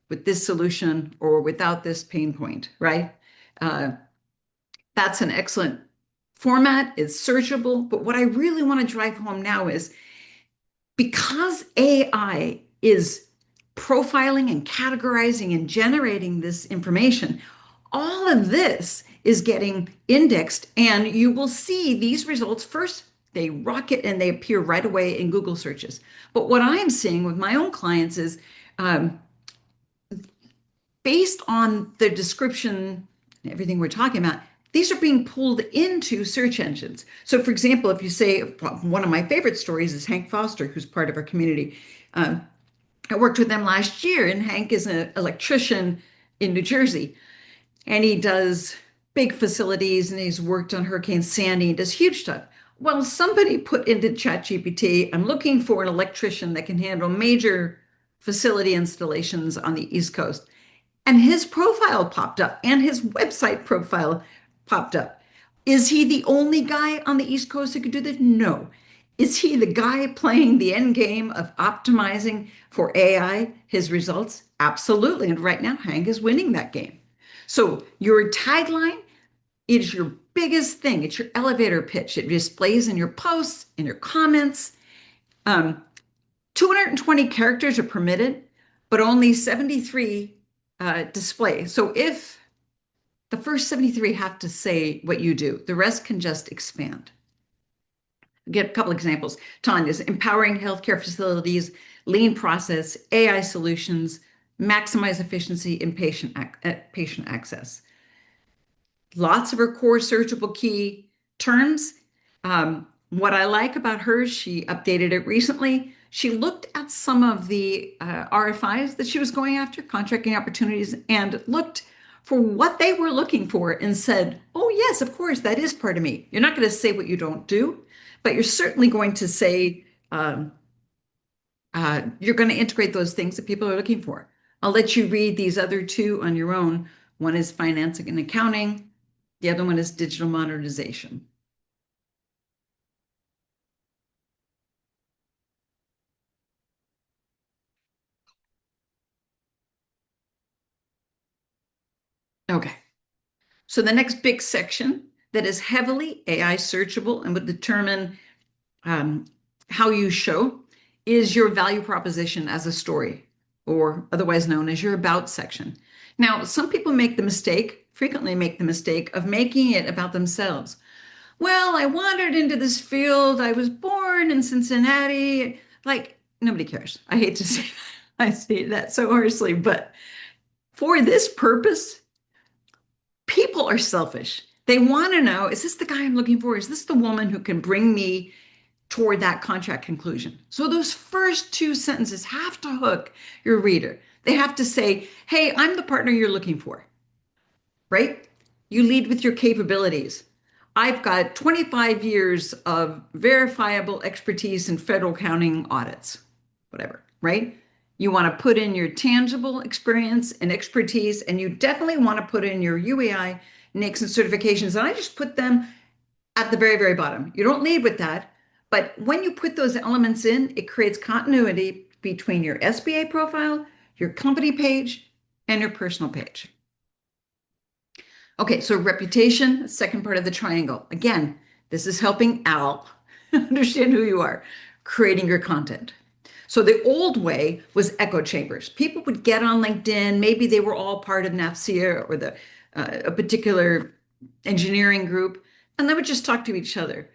with this solution or without this pain point, right? That's an excellent format. It's searchable. But what I really want to drive home now is, because AI is profiling and categorizing and generating this information, all of this is getting indexed, and you will see these results first. They rocket and they appear right away in Google searches. But what I'm seeing with my own clients is, based on the description and everything we're talking about, these are being pulled into search engines. So, for example, if you say, one of my favorite stories is Hank Foster, who's part of our community. I worked with them last year, and Hank is an electrician in New Jersey, and he does big facilities, and he's worked on Hurricane Sandy and does huge stuff. Well, somebody put into ChatGPT, I'm looking for an electrician that can handle major facility installations on the East Coast. And his profile popped up, and his website profile popped up. Is he the only guy on the East Coast who could do this? No. Is he the guy playing the end game of optimizing for AI his results? Absolutely. And right now, Hank is winning that game. So your tagline is your biggest thing. It's your elevator pitch. It displays in your posts, in your comments. 220 characters are permitted, but only 73 display. So if the first 73 have to say what you do, the rest can just expand. Get a couple examples. Tanya's empowering healthcare facilities, lean process, AI solutions, maximize efficiency and patient access. Lots of her core searchable key terms. What I like about her, she updated it recently. She looked at some of the RFIs that she was going after, contracting opportunities, and looked for what they were looking for and said, oh, yes, of course, that is part of me. You're not going to say what you don't do, but you're certainly going to say, you're going to integrate those things that people are looking for. I'll let you read these other two on your own. One is financing and accounting. The other one is digital modernization. Okay. So the next big section that is heavily AI searchable and would determine how you show is your value proposition as a story, or otherwise known as your about section. Now, some people frequently make the mistake of making it about themselves. Well, I wandered into this field. I was born in Cincinnati. Like, nobody cares. I hate to say that. I say that so harshly, but for this purpose, people are selfish. They want to know, is this the guy I'm looking for? Is this the woman who can bring me toward that contract conclusion? So those first two sentences have to hook your reader. They have to say, hey, I'm the partner you're looking for, right? You lead with your capabilities. I've got 25 years of verifiable expertise in federal accounting audits, whatever, right? You want to put in your tangible experience and expertise, and you definitely want to put in your UAI, NAICS, and certifications. And I just put them at the very, very bottom. You don't lead with that, but when you put those elements in, it creates continuity between your SBA profile, your company page, and your personal page. Okay, so reputation, second part of the triangle. Again, this is helping Al understand who you are, creating your content. So the old way was echo chambers. People would get on LinkedIn, maybe they were all part of NAFCIA or a particular engineering group, and they would just talk to each other.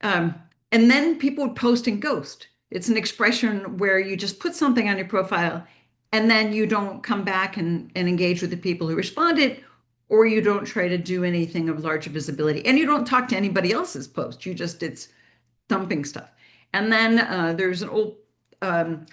Um, and then people would post and ghost. It's an expression where you just put something on your profile and then you don't come back and engage with the people who responded, or you don't try to do anything of larger visibility. And you don't talk to anybody else's post. It's dumping stuff. And then there's an old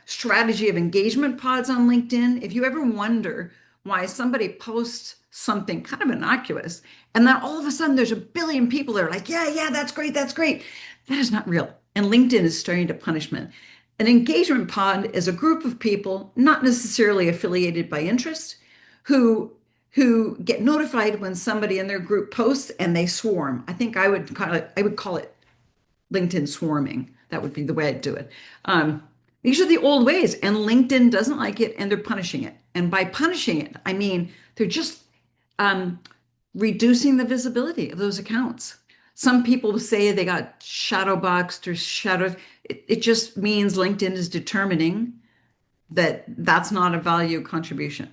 strategy of engagement pods on LinkedIn. If you ever wonder why somebody posts something kind of innocuous, and then all of a sudden there's a billion people that are like, yeah, yeah, that's great, that's great. That is not real. And LinkedIn is starting to punishment. An engagement pod is a group of people, not necessarily affiliated by interest, who get notified when somebody in their group posts and they swarm. I think I would call it LinkedIn swarming. That would be the way I'd do it. These are the old ways, and LinkedIn doesn't like it, and they're punishing it. And by punishing it, I mean they're just reducing the visibility of those accounts. Some people say they got shadow boxed or shadow. It just means LinkedIn is determining that that's not a value contribution.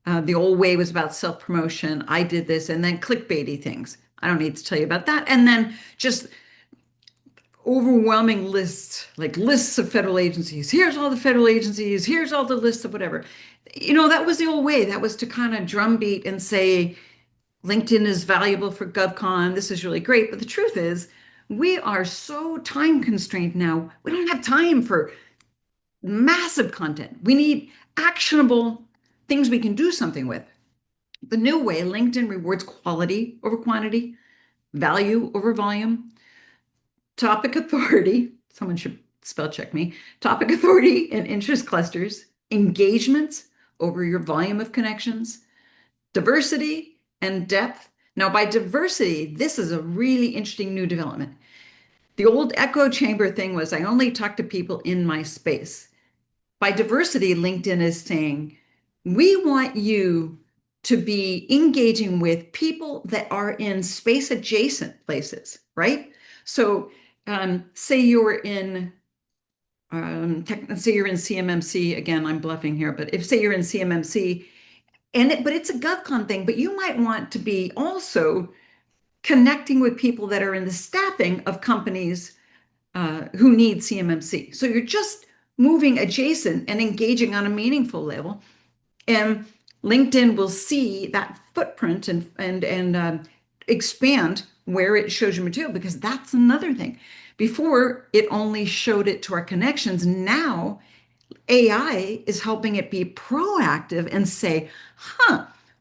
The old way was about self-promotion. I did this, and then clickbaity things. I don't need to tell you about that. And then just overwhelming lists, like lists of federal agencies. Here's all the federal agencies. Here's all the lists of whatever. That was the old way. That was to kind of drumbeat and say, LinkedIn is valuable for GovCon. This is really great. But the truth is, we are so time constrained now. We don't have time for massive content. We need actionable things we can do something with. The new way, LinkedIn rewards quality over quantity, value over volume, topic authority. Someone should spell check me. Topic authority and interest clusters, engagements over your volume of connections, diversity and depth. Now, by diversity, this is a really interesting new development. The old echo chamber thing was I only talk to people in my space. By diversity, LinkedIn is saying, we want you to be engaging with people that are in space adjacent places, right? So say you're in say you're in CMMC, again, I'm bluffing here, but if say you're in CMMC, but it's a GovCon thing, but you might want to be also connecting with people that are in the staffing of companies who need CMMC. So you're just moving adjacent and engaging on a meaningful level. And LinkedIn will see that footprint and expand where it shows your material, because that's another thing. Before, it only showed it to our connections. Now, AI is helping it be proactive and say,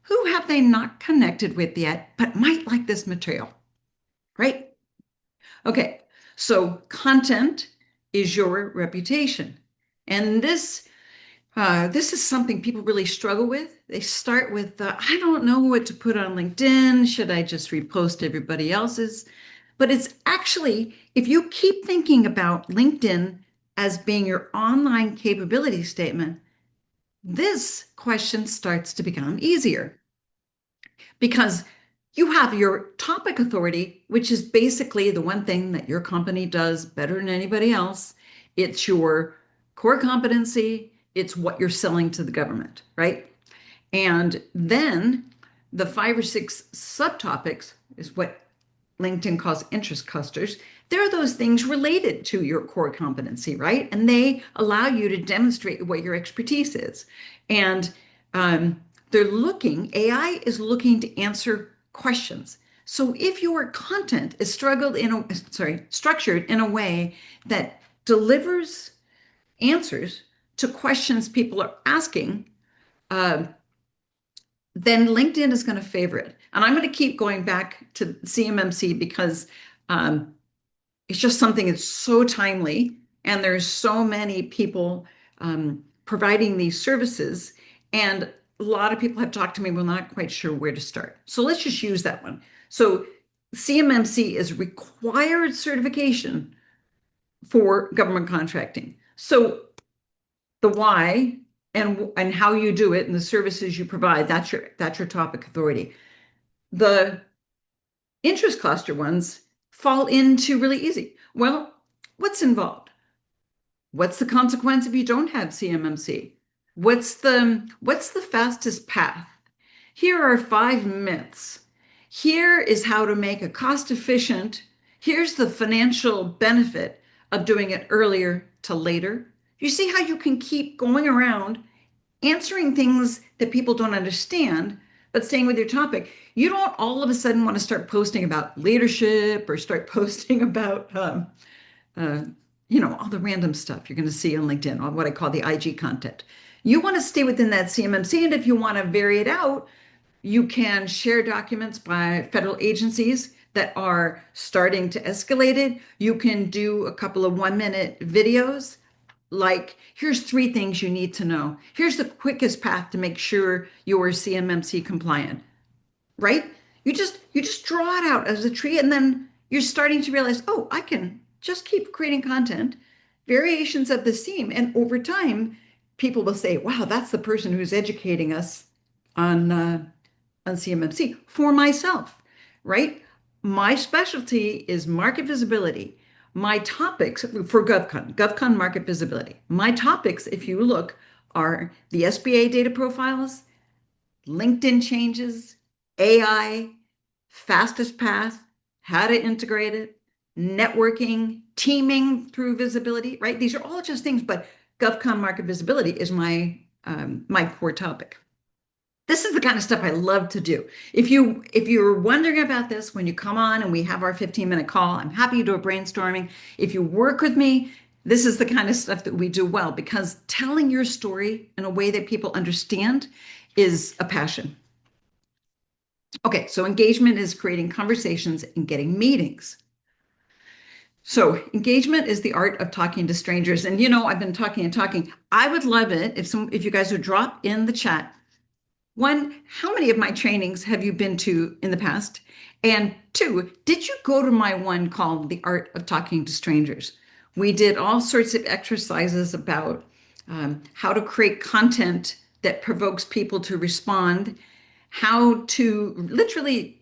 who have they not connected with yet, but might like this material, right? Okay, so content is your reputation. And this is something people really struggle with. They start with, I don't know what to put on LinkedIn. Should I just repost everybody else's? But it's actually, if you keep thinking about LinkedIn as being your online capability statement, this question starts to become easier because you have your topic authority, which is basically the one thing that your company does better than anybody else. It's your core competency. It's what you're selling to the government, right? And then the 5 or 6 subtopics is what LinkedIn calls interest clusters. There are those things related to your core competency, right? And they allow you to demonstrate what your expertise is. And AI is looking to answer questions. So if your content is structured in a way that delivers answers to questions people are asking, then LinkedIn is going to favor it. And I'm going to keep going back to CMMC because it's just something that's so timely, and there's so many people providing these services. And a lot of people have talked to me, well, not quite sure where to start. So let's just use that one. So CMMC is required certification for government contracting. So the why and how you do it and the services you provide, that's your topic authority. The interest cluster ones fall into really easy. Well, what's involved? What's the consequence if you don't have CMMC? What's the fastest path? Here are 5 myths. Here is how to make a cost efficient. Here's the financial benefit of doing it earlier to later. You see how you can keep going around answering things that people don't understand, but staying with your topic. You don't all of a sudden want to start posting about leadership or start posting about, uh, all the random stuff you're going to see on LinkedIn, on what I call the IG content. You want to stay within that CMMC, and if you want to vary it out, you can share documents by federal agencies that are starting to escalate it. You can do a couple of 1-minute videos like, here's 3 things you need to know. Here's the quickest path to make sure you're CMMC compliant, right? You just draw it out as a tree, and then you're starting to realize, oh, I can just keep creating content, variations of the theme, and over time, people will say, wow, that's the person who's educating us on CMMC for myself, right? My specialty is market visibility. My topics for GovCon market visibility. My topics, if you look, are the SBA data profiles, LinkedIn changes, AI, fastest path, how to integrate it, networking, teaming through visibility, right? These are all just things, but GovCon market visibility is my core topic. This is the kind of stuff I love to do. If you're wondering about this when you come on and we have our 15-minute call, I'm happy to do a brainstorming. If you work with me, this is the kind of stuff that we do well, because telling your story in a way that people understand is a passion. Okay, so engagement is creating conversations and getting meetings. So engagement is the art of talking to strangers. And I've been talking and talking. I would love it if you guys would drop in the chat. One, how many of my trainings have you been to in the past? And 2, did you go to my one called The Art of Talking to Strangers? We did all sorts of exercises about how to create content that provokes people to respond, how to literally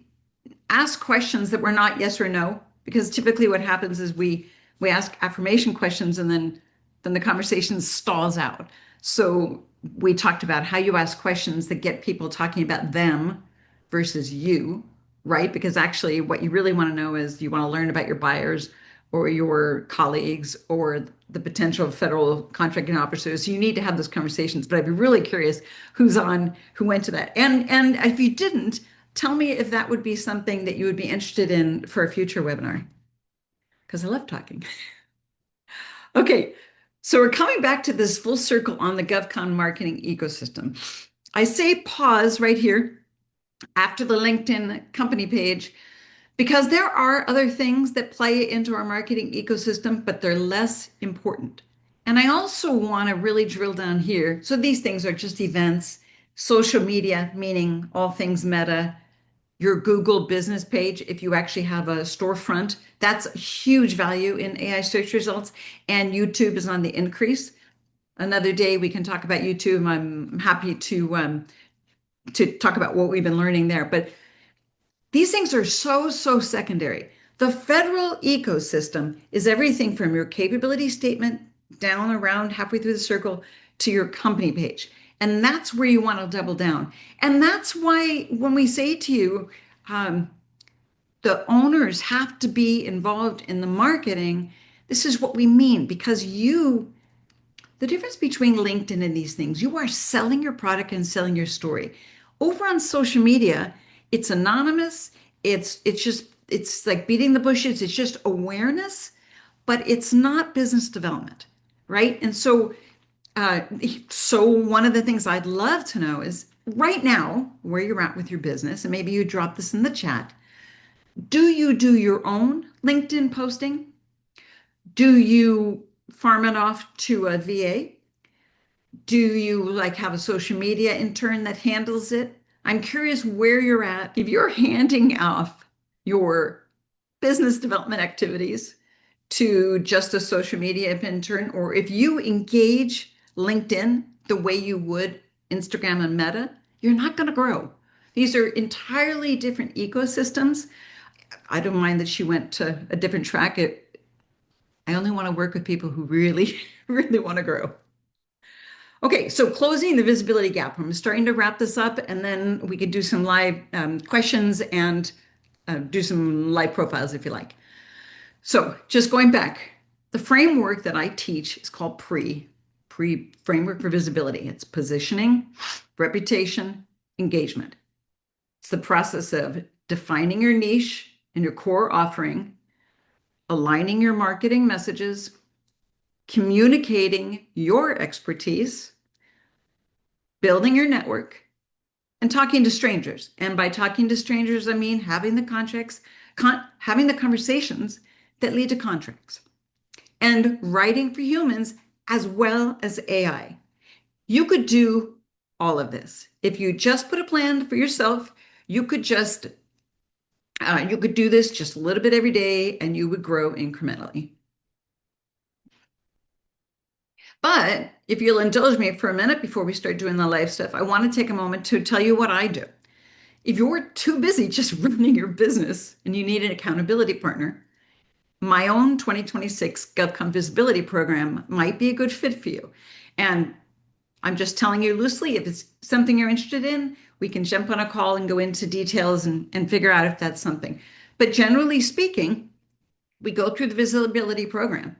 ask questions that were not yes or no, because typically what happens is we ask affirmation questions, and then the conversation stalls out. So we talked about how you ask questions that get people talking about them versus you, right? Because actually what you really want to know is, you want to learn about your buyers or your colleagues or the potential federal contracting officers. So you need to have those conversations. But I'd be really curious who went to that. And if you didn't, tell me if that would be something that you would be interested in for a future webinar, because I love talking. Okay, so we're coming back to this full circle on the GovCon marketing ecosystem. I say pause right here after the LinkedIn company page, because there are other things that play into our marketing ecosystem, but they're less important. And I also want to really drill down here. So these things are just events, social media, meaning all things Meta, your Google business page, if you actually have a storefront, that's a huge value in AI search results. And YouTube is on the increase. Another day we can talk about YouTube. I'm happy to talk about what we've been learning there. But these things are so secondary. The federal ecosystem is everything from your capability statement down around halfway through the circle to your company page. And that's where you want to double down. And that's why when we say to you, the owners have to be involved in the marketing, this is what we mean, because the difference between LinkedIn and these things, you are selling your product and selling your story. Over on social media, it's anonymous. It's like beating the bushes. It's just awareness, but it's not business development, right? And so one of the things I'd love to know is, right now, where you're at with your business, and maybe you drop this in the chat. Do you do your own LinkedIn posting? Do you farm it off to a VA? Do you like have a social media intern that handles it? I'm curious where you're at. If you're handing off your business development activities to just a social media intern, or if you engage LinkedIn the way you would Instagram and Meta, you're not going to grow. These are entirely different ecosystems. I don't mind that she went to a different track. I only want to work with people who really, really want to grow. Okay, so closing the visibility gap. I'm starting to wrap this up, and then we could do some live questions and do some live profiles if you like. So just going back, the framework that I teach is called pre framework for visibility. It's positioning, reputation, engagement. It's the process of defining your niche and your core offering, aligning your marketing messages, communicating your expertise, building your network, and talking to strangers. And by talking to strangers, I mean having the having the conversations that lead to contracts, and writing for humans as well as AI. You could do all of this. If you just put a plan for yourself, you could just you could do this just a little bit every day and you would grow incrementally. But if you'll indulge me for a minute before we start doing the live stuff, I want to take a moment to tell you what I do. If you're too busy just running your business and you need an accountability partner, my own 2026 GovCon Visibility program might be a good fit for you. And I'm just telling you loosely, if it's something you're interested in, we can jump on a call and go into details and figure out if that's something. But generally speaking, we go through the visibility program.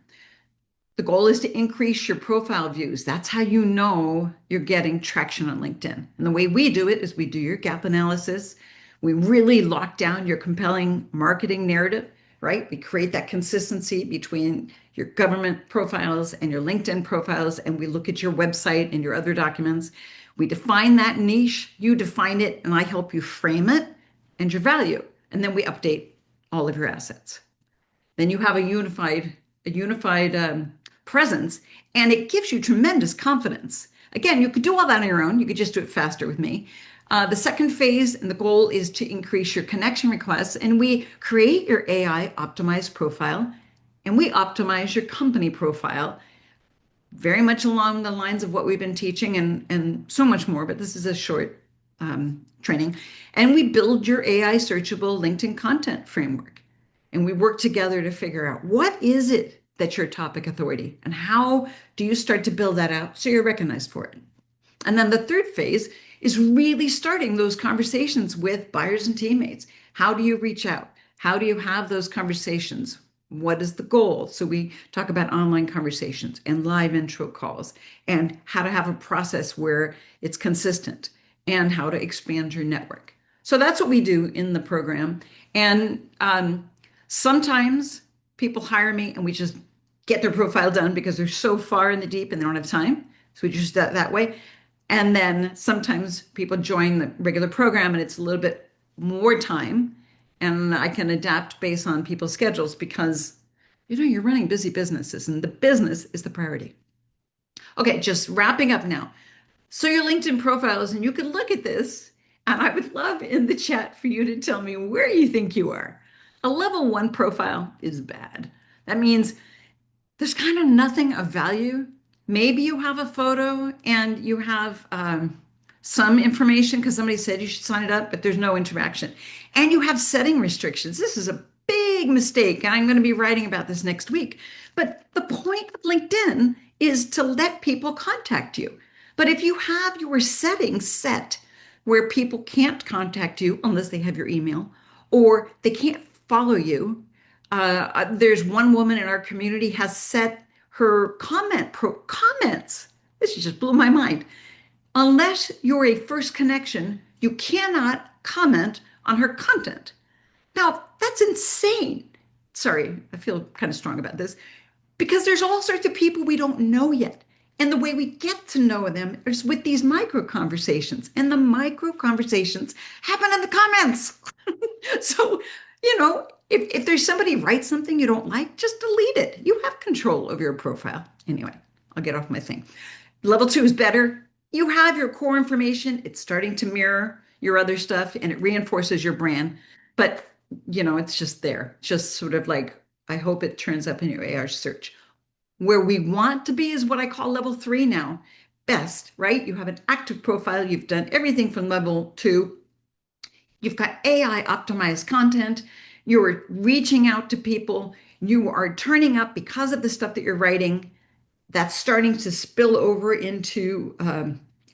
The goal is to increase your profile views. That's how you know you're getting traction on LinkedIn. And the way we do it is we do your gap analysis. We really lock down your compelling marketing narrative, right? We create that consistency between your government profiles and your LinkedIn profiles, and we look at your website and your other documents. We define that niche, you define it, and I help you frame it and your value. And then we update all of your assets. Then you have a unified presence, and it gives you tremendous confidence. Again, you could do all that on your own. You could just do it faster with me. The second phase and the goal is to increase your connection requests, and we create your AI optimized profile, and we optimize your company profile very much along the lines of what we've been teaching and so much more, but this is a short training. And we build your AI searchable LinkedIn content framework. And we work together to figure out what is it that's your topic authority and how do you start to build that out so you're recognized for it. And then the third phase is really starting those conversations with buyers and teammates. How do you reach out? How do you have those conversations? What is the goal? So we talk about online conversations and live intro calls and how to have a process where it's consistent and how to expand your network. So that's what we do in the program. And sometimes people hire me and we just get their profile done because they're so far in the deep and they don't have time. So we just do that way. And then sometimes people join the regular program and it's a little bit more time. And I can adapt based on people's schedules because, you're running busy businesses and the business is the priority. Okay, just wrapping up now. So your LinkedIn profiles, and you can look at this, and I would love in the chat for you to tell me where you think you are. A level 1 profile is bad. That means there's kind of nothing of value. Maybe you have a photo and you have some information because somebody said you should sign it up, but there's no interaction. And you have setting restrictions. This is a big mistake, and I'm going to be writing about this next week. But the point of LinkedIn is to let people contact you. But if you have your settings set where people can't contact you unless they have your email or they can't follow you, there's one woman in our community has set her comments. This just blew my mind. Unless you're a first connection, you cannot comment on her content. Now, that's insane. Sorry, I feel kind of strong about this because there's all sorts of people we don't know yet. And the way we get to know them is with these micro conversations. And the micro conversations happen in the comments. So, if there's somebody writes something you don't like, just delete it. You have control of your profile. Anyway, I'll get off my thing. Level two is better. You have your core information. It's starting to mirror your other stuff and it reinforces your brand. But, it's just there. Just sort of like, I hope it turns up in your AR search. Where we want to be is what I call level three now. Best, right? You have an active profile. You've done everything from level two. You've got AI optimized content. You're reaching out to people. You are turning up because of the stuff that you're writing. That's starting to spill over into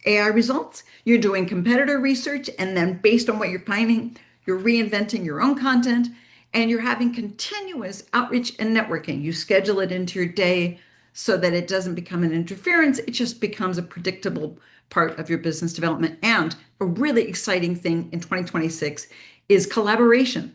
AI results. You're doing competitor research, and then based on what you're finding, you're reinventing your own content, and you're having continuous outreach and networking. You schedule it into your day so that it doesn't become an interference. It just becomes a predictable part of your business development. And a really exciting thing in 2026 is collaboration.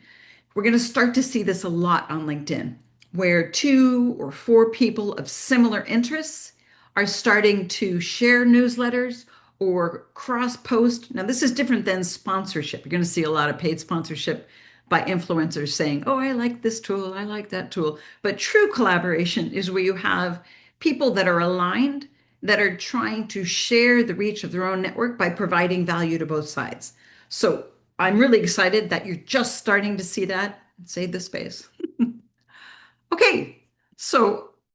We're going to start to see this a lot on LinkedIn, where two or four people of similar interests are starting to share newsletters or cross post. Now, this is different than sponsorship. You're going to see a lot of paid sponsorship by influencers saying, oh, I like this tool, I like that tool. But true collaboration is where you have people that are aligned, that are trying to share the reach of their own network by providing value to both sides. So I'm really excited that you're just starting to see that. Save the space. Okay, so